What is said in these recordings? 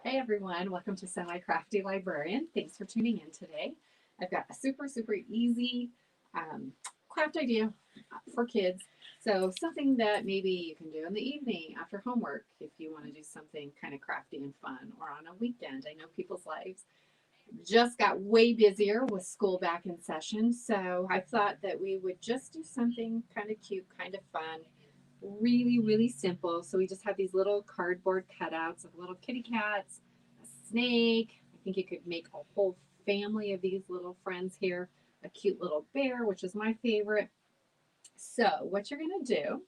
Hey everyone, welcome to Semi-Crafty Librarian. Thanks for tuning in today. I've got a super easy um, craft idea for kids. So something that maybe you can do in the evening after homework if you want to do something kind of crafty and fun, or on a weekend. I know people's lives just got way busier with school back in session. So I thought that we would just do something kind of cute, kind of fun, really simple. So we just have these little cardboard cutouts of little kitty cats, a snake. I think you could make a whole family of these little friends here, a cute little bear, which is my favorite. So what you're going to do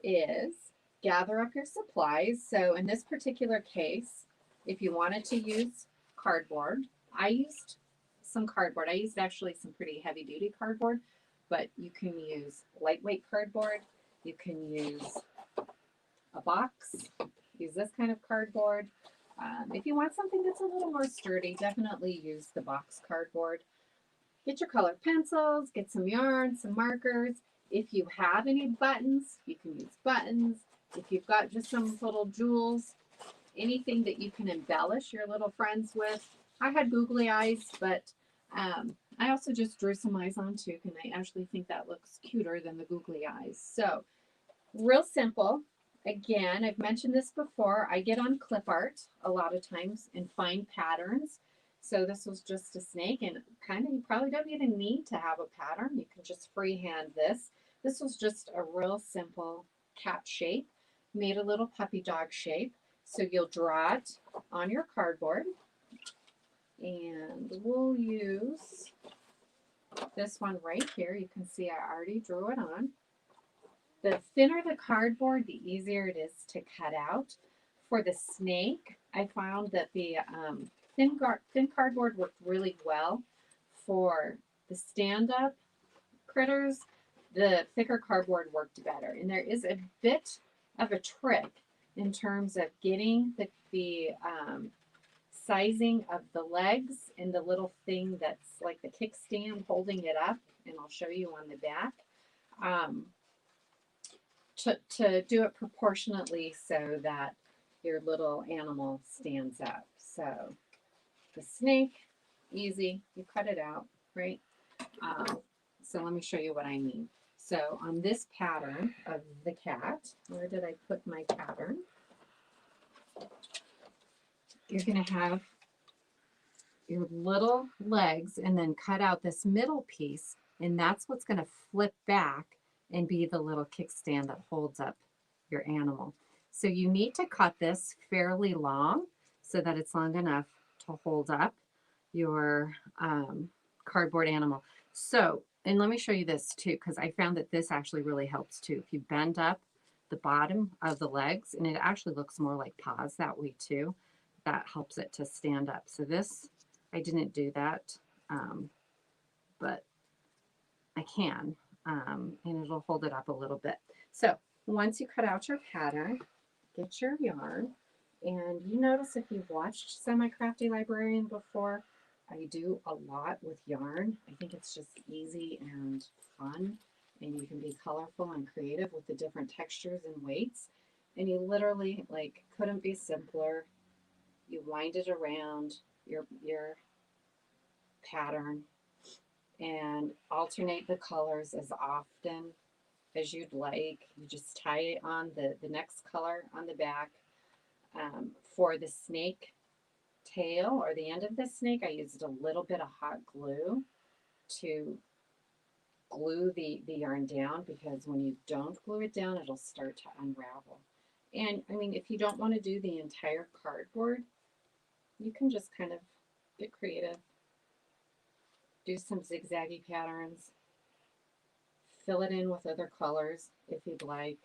is gather up your supplies. So in this particular case, if you wanted to use cardboard, I used some cardboard. I used actually some pretty heavy duty cardboard, but you can use lightweight cardboard. You can use a box, use this kind of cardboard. If you want something that's a little more sturdy, definitely use the box cardboard. Get your colored pencils, get some yarn, some markers. If you have any buttons, you can use buttons. If you've got just some little jewels, anything that you can embellish your little friends with. I had googly eyes, but I also just drew some eyes on too, and I actually think that looks cuter than the googly eyes. So real simple. Again, I've mentioned this before. I get on clip art a lot of times and find patterns. So this was just a snake, and kind of you probably don't even need to have a pattern. You can just freehand this. This was just a real simple cat shape, made a little puppy dog shape. So you'll draw it on your cardboard, and we'll use this one right here. You can see I already drew it on. The thinner the cardboard, the easier it is to cut out. For the snake, I found that the thin cardboard worked really well. For the stand-up critters, the thicker cardboard worked better. And there is a bit of a trick in terms of getting the sizing of the legs and the little thing that's like the kickstand holding it up, and I'll show you on the back. Um, to do it proportionately so that your little animal stands up. So the snake, easy, you cut it out, right? Um, so let me show you what I mean. So on this pattern of the cat, where did I put my pattern? You're going to have your little legs and then cut out this middle piece, and that's what's going to flip back and be the little kickstand that holds up your animal. So you need to cut this fairly long so that it's long enough to hold up your cardboard animal. So, and let me show you this too, because I found that this actually really helps too. If you bend up the bottom of the legs, and it actually looks more like paws that way too, that helps it to stand up. So this, I didn't do that, but I can, and it'll hold it up a little bit. So once you cut out your pattern, get your yarn, and you notice if you've watched Semi-Crafty Librarian before, I do a lot with yarn. I think it's just easy and fun, and you can be colorful and creative with the different textures and weights. And you literally like couldn't be simpler. You wind it around your pattern and alternate the colors as often as you'd like. You just tie it on the next color on the back. For the snake tail or the end of the snake, I used a little bit of hot glue to glue the yarn down, because when you don't glue it down, it'll start to unravel. And I mean, if you don't want to do the entire cardboard, you can just kind of get creative, do some zigzaggy patterns, fill it in with other colors if you'd like.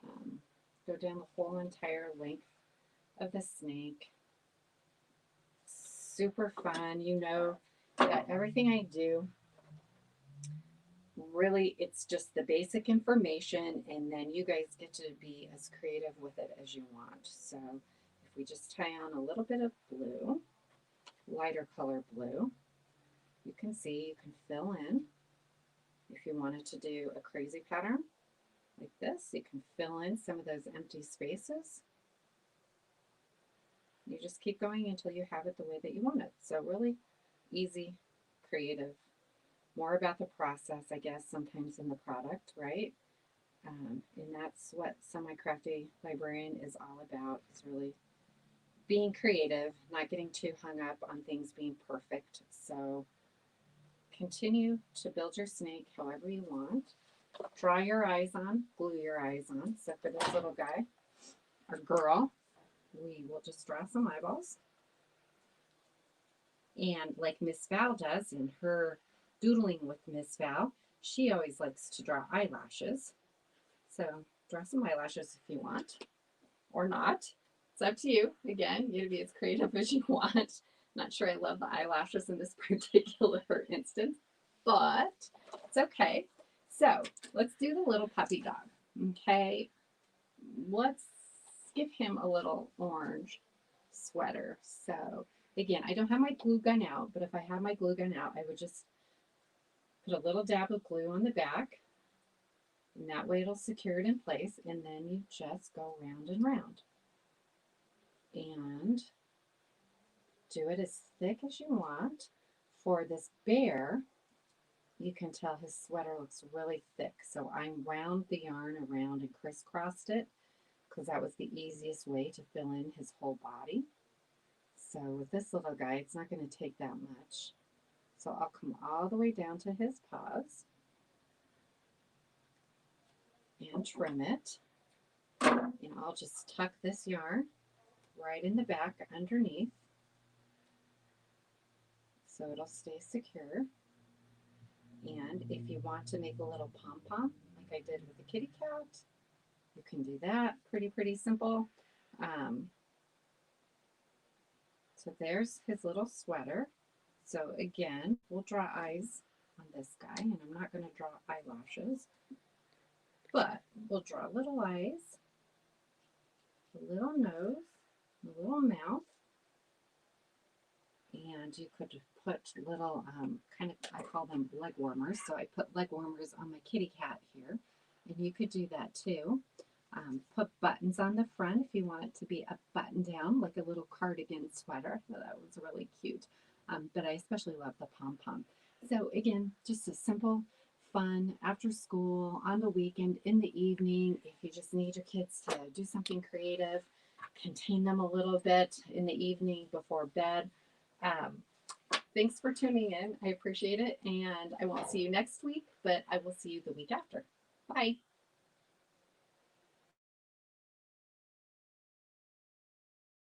Um, Go down the whole entire length of the snake. Super fun. You know that everything I do, really, it's just the basic information, and then you guys get to be as creative with it as you want. So if we just tie on a little bit of blue, lighter color blue, you can see you can fill in. If you wanted to do a crazy pattern like this, you can fill in some of those empty spaces. You just keep going until you have it the way that you want it. So really easy, creative, more about the process, I guess, sometimes than the product, right? And that's what Semi-Crafty Librarian is all about, is really being creative, not getting too hung up on things being perfect. So continue to build your snake however you want. Draw your eyes on, glue your eyes on. So for this little guy or girl, we will just draw some eyeballs. And like Miss Val does in her doodling with Miss Val, she always likes to draw eyelashes. So draw some eyelashes if you want, or not. It's up to you. Again, you to be as creative as you want. Not sure I love the eyelashes in this particular instance, but it's okay. So let's do the little puppy dog. Okay, let's give him a little orange sweater. So again, I don't have my glue gun out, but if I had my glue gun out, I would just put a little dab of glue on the back, and that way it'll secure it in place, and then you just go round and round. And do it as thick as you want. For this bear, you can tell his sweater looks really thick, so I wound the yarn around and crisscrossed it because that was the easiest way to fill in his whole body. So with this little guy, it's not going to take that much. So I'll come all the way down to his paws and trim it. And I'll just tuck this yarn right in the back underneath so it'll stay secure. And if you want to make a little pom-pom like I did with the kitty cat, you can do that. Pretty simple. So there's his little sweater. So again, we'll draw eyes on this guy, and I'm not going to draw eyelashes, but we'll draw little eyes, a little nose, a little mouth, and you could put little kind of, I call them leg warmers. So I put leg warmers on my kitty cat here, and you could do that too. Put buttons on the front if you want it to be a button down, like a little cardigan sweater. So that was really cute. But I especially love the pom-pom. So again, just a simple, fun, after school, on the weekend, in the evening, if you just need your kids to do something creative, contain them a little bit in the evening before bed. Thanks for tuning in. I appreciate it. And I won't see you next week, but I will see you the week after. Bye.